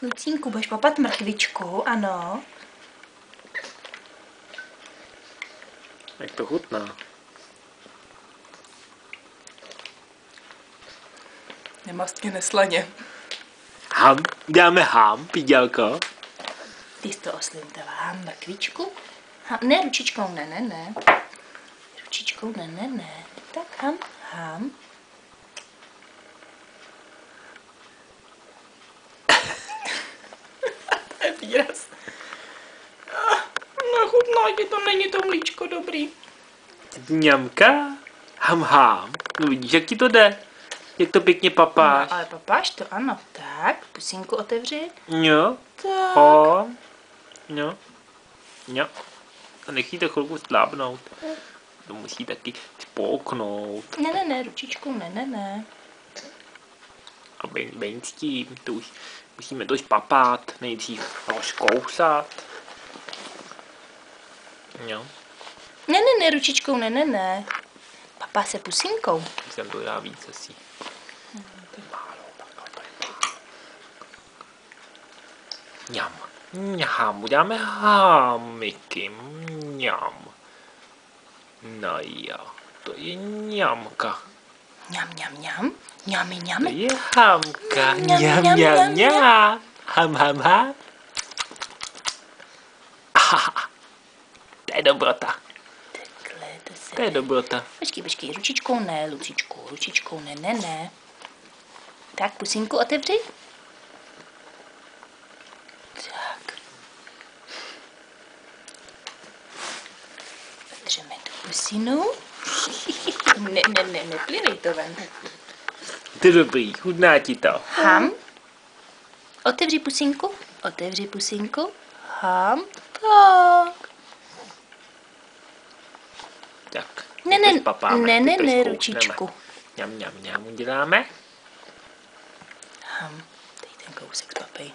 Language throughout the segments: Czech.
Lucínku, budeš papat mrkvičku, ano. Jak to chutná? Nemastně neslaně. Ham, dáme ham, pídělko. Ty jsi to oslintovala, mrkvičku. Ne, ručičkou, ne. Ručičkou, ne. Tak, ham. To je výraz. Nechutná ti to, není to mlíčko dobrý. Mňamka, ham. No vidíš, jak ti to jde? Jak to pěkně papáš. No, ale papáš to, ano. Tak, pusínku otevři. Jo. Tak. Jo. A nechí to chvilku slábnout. To musí taky spolknout. Ne, ručičkou, ne. A beň s tím, to už musíme to papát, nejdřív rozkousat. Jo. Ne, ručičkou, ne. Papá se pusínkou. Jsem to dá víc asi. Mňam, uděláme hámiky, mňam. No jo, to je mňamka. Mňam. To je hámka, mňam. Ham. To je dobrota. Takhle to se... To je dobrota. Počkej, ručičkou ne, Lucičku, ručičkou ne. Tak, pusínku otevři. Tak. Otřeme tu pusinu. Neplinej to ven. To je dobrý, chutná ti to. Ham. Otevři pusínku. Ham. Tak. Tak. Ne, ručičku. Mňam, uděláme. Ham. Teď ten kousek papej.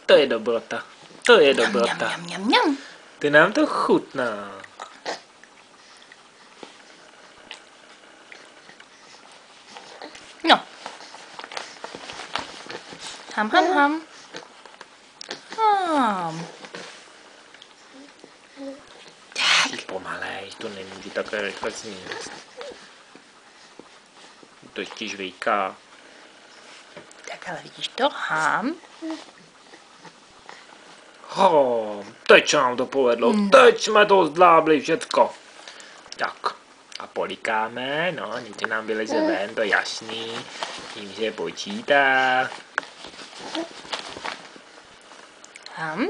To je dobrota. Mňam. Ty nám to chutná. No. Ham. Tak. Pomalej, to nemůže takhle rychle sníst. To ještě žvejká. Tak ale vidíš to? Ham. Teď se nám to povedlo. Teď jsme to zvládli všecko. Tak. A polikáme, no, nic nám vyleze ven, to je jasný. Tím se počítá. Ham.